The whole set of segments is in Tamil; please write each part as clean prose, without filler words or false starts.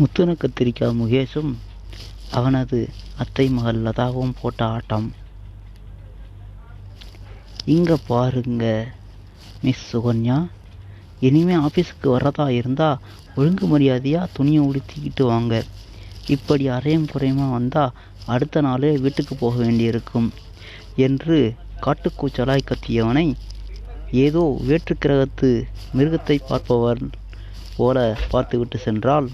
முத்துன கத்திரிக்காய் முகேஷும் அவனது அத்தை மகள் லதாவும் போட்ட ஆட்டம். இங்க பாருங்க மிஸ் சுகன்யா, இனிமே ஆஃபீஸுக்கு வர்றதா இருந்தா ஒழுங்கு மரியாதையா துணியை உடுத்திக்கிட்டு வாங்க. இப்படி அரையும் குறையுமா வந்தா அடுத்த நாளே வீட்டுக்கு போக வேண்டியிருக்கும் என்று காட்டுக்கூச்சலாய் கத்தியவனை ஏதோ வேற்று கிரகத்து மிருகத்தை பார்ப்பவர் போல பார்த்துவிட்டு சென்றாள்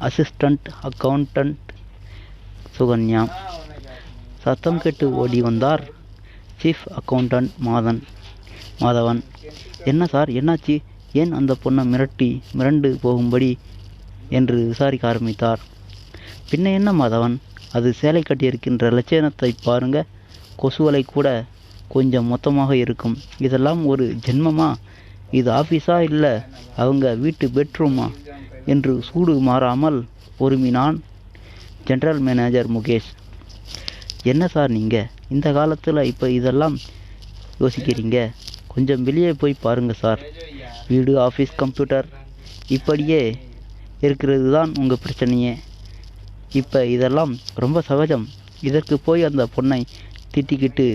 அசிஸ்டண்ட் அக்கவுண்டன்ட் சுகன்யா. சத்தம் கேட்டு ஓடி வந்தார் சீஃப் அக்கவுண்டன்ட் மாதவன். என்ன சார், என்னாச்சு? ஏன் அந்த பொண்ணை மிரண்டு போகும்படி என்று விசாரிக்க ஆரம்பித்தார். பின்ன என்ன மாதவன், அது சேலை கட்டியிருக்கின்ற லட்சணத்தை பாருங்க. கொசுவலை கூட கொஞ்சம் மொத்தமாக இருக்கும். இதெல்லாம் ஒரு ஜென்மமா? இது ஆஃபீஸா இல்லை அவங்க வீட்டு பெட்ரூமா என்று சூடு மாறாமல் பொறுமினான் ஜெனரல் மேனேஜர் முகேஷ். என்ன சார் நீங்கள் இந்த காலத்தில் இப்போ இதெல்லாம் யோசிக்கிறீங்க? கொஞ்சம் வெளியே போய் பாருங்கள் சார். வீடு, ஆஃபீஸ், கம்ப்யூட்டர் இப்படியே இருக்கிறது தான் உங்கள் பிரச்சனையே. இப்போ இதெல்லாம் ரொம்ப சகஜம். இதற்கு போய் அந்த பொண்ணை திட்டிக்கிட்டு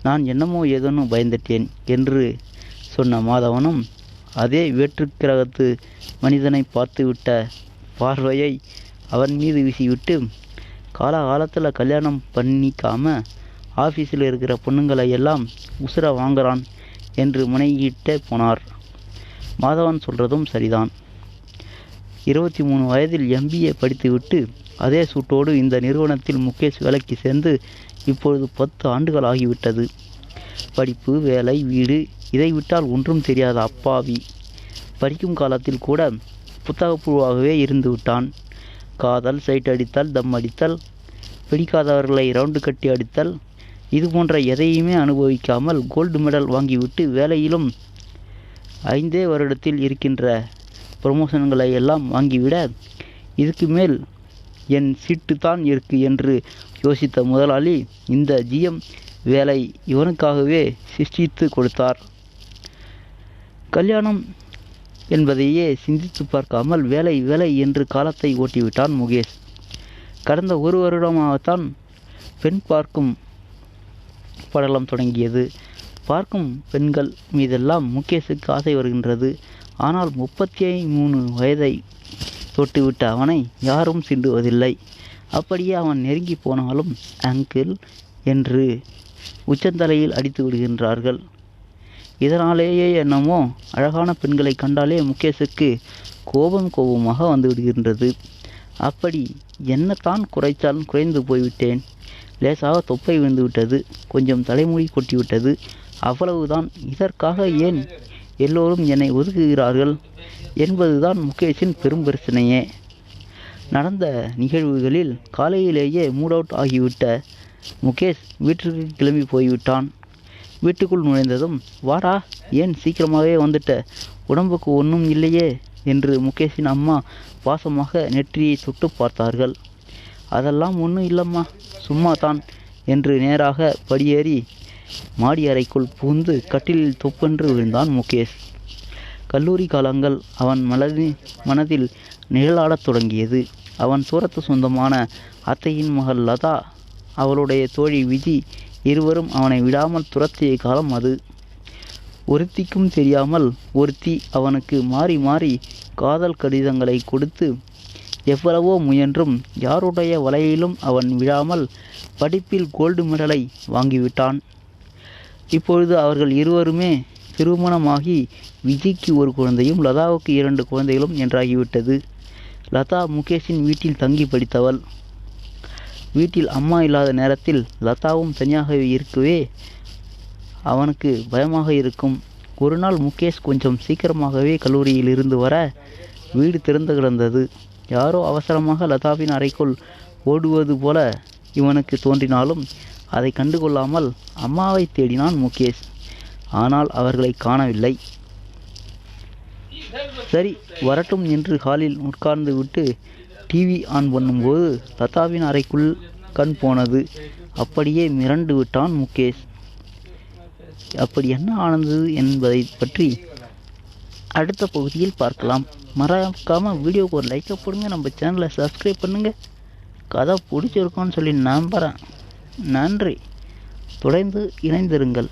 நான் என்னமோ ஏதோன்னு பயந்துட்டேன் என்று சொன்ன மாதவனும் அதே வேற்று கிரகத்து மனிதனை பார்த்துவிட்ட பார்வையை அவன் மீது வீசிவிட்டு, காலகாலத்தில் கல்யாணம் பண்ணிக்காம ஆஃபீஸில் இருக்கிற பொண்ணுங்களை எல்லாம் உசுர வாங்குறான் என்று முனையிட்டே போனார். மாதவன் சொல்கிறதும் சரிதான். 23 வயதில் MBA படித்துவிட்டு அதே சூட்டோடு இந்த நிறுவனத்தில் முகேஷ் வேலைக்கு சேர்ந்து இப்பொழுது 10 ஆண்டுகள் ஆகிவிட்டது. படிப்பு, வேலை, வீடு இதை விட்டால் ஒன்றும் தெரியாத அப்பாவி. படிக்கும் காலத்தில் கூட புத்தகப்புழுவாகவே இருந்து விட்டான். காதல், சைட் அடித்தல், தம் அடித்தல், பிடிக்காதவர்களை ரவுண்டு கட்டி அடித்தல், இது போன்ற எதையுமே அனுபவிக்காமல் கோல்டு மெடல் வாங்கிவிட்டு வேலையிலும் 5 வருடத்தில் இருக்கின்ற ப்ரமோஷன்களை எல்லாம் வாங்கிவிட இதுக்கு மேல் என் சீட்டு தான் இருக்கு என்று யோசித்த முதலாளி இந்த GM வேலை இவனுக்காகவே சிருஷ்டித்து கொடுத்தார். கல்யாணம் என்பதையே சிந்தித்து பார்க்காமல் வேலை வேலை என்று காலத்தை ஓட்டிவிட்டான் முகேஷ். கடந்த 1 வருடமாகத்தான் பெண் பார்க்கும் படலம் தொடங்கியது. பார்க்கும் பெண்கள் மீதெல்லாம் முகேஷுக்கு ஆசை வருகின்றது. ஆனால் 33 வயதை தொட்டுவிட்ட அவனை யாரும் சிண்டுவதில்லை. அப்படியே அவன் நெருங்கி போனாலும் அங்கிள் என்று உச்சந்தலையில் அடித்து விடுகின்றார்கள். இதனாலேயே என்னமோ அழகான பெண்களை கண்டாலே முகேஷுக்கு கோபமாக வந்து விடுகின்றது. அப்படி என்னத்தான் குறைச்சாலும் குறைந்து போய்விட்டேன். லேசாக தொப்பை விழுந்து விட்டது, கொஞ்சம் தலைமுடி கொட்டிவிட்டது, அவ்வளவுதான். இதற்காக ஏன் எல்லோரும் என்னை ஒதுக்குகிறார்கள் என்பதுதான் முகேஷின் பெரும் பிரச்சனையே. நடந்த நிகழ்வுகளில் காலையிலேயே மூட் அவுட் ஆகிவிட்ட முகேஷ் வீட்டிற்கு கிளம்பி போய்விட்டான். வீட்டுக்குள் நுழைந்ததும், வாடா, ஏன் சீக்கிரமாகவே வந்துட்ட, உடம்புக்கு ஒன்றும் இல்லையே என்று முகேஷின் அம்மா பாசமாக நெற்றியை தொட்டு பார்த்தார்கள். அதெல்லாம் ஒன்றும் இல்லைம்மா, சும்மா தான் என்று நேராக படியேறி மாடி அறைக்குள் புகுந்து கட்டிலில் தொப்பென்று விழுந்தான் முகேஷ். கல்லூரி காலங்கள் அவன் மனதில் நிழலாடத் தொடங்கியது. அவன் தூரத்து சொந்தமான அத்தையின் மகள் லதா, அவளுடைய தோழி விஜி இருவரும் அவனை விடாமல் துரத்திய காலம் அது. ஒருத்திக்கும் தெரியாமல் ஒருத்தி அவனுக்கு மாறி மாறி காதல் கடிதங்களை கொடுத்து எவ்வளவோ முயன்றும் யாருடைய வலையிலும் அவன் விழாமல் படிப்பில் கோல்டு மெடலை வாங்கிவிட்டான். இப்பொழுது அவர்கள் இருவருமே திருமணமாகி விஜய்க்கு 1 குழந்தையும் லதாவுக்கு 2 குழந்தைகளும் என்றாகிவிட்டது. லதா முகேஷின் வீட்டில் தங்கி படித்தவள். வீட்டில் அம்மா இல்லாத நேரத்தில் லதாவும் தனியாகவே இருக்கவே அவனுக்கு பயமாக இருக்கும். ஒரு நாள் முகேஷ் கொஞ்சம் சீக்கிரமாகவே கல்லூரியில் இருந்து வர வீடு திறந்து கிடந்தது. யாரோ அவசரமாக லதாவின் அறைக்குள் ஓடுவது போல இவனுக்கு தோன்றினாலும் அதை கண்டுகொள்ளாமல் அம்மாவை தேடினான் முகேஷ். ஆனால் அவர்களை காணவில்லை. சரி வரட்டும் என்று ஹாலில் உட்கார்ந்து விட்டு டிவி ஆன் பண்ணும்போது லதாவின் அறைக்குள் கண் போனது. அப்படியே மிரண்டு விட்டான் முகேஷ். அப்படி என்ன ஆனது என்பதை பற்றி அடுத்த பகுதியில் பார்க்கலாம். மறக்காமல் வீடியோவுக்கு ஒரு லைக்கை போடுங்க, நம்ம சேனலை சப்ஸ்கிரைப் பண்ணுங்கள். கதை பிடிச்சிருக்கோன்னு சொல்லி நம்புகிறேன். நன்றி. தொடர்ந்து இணைந்திருங்கள்.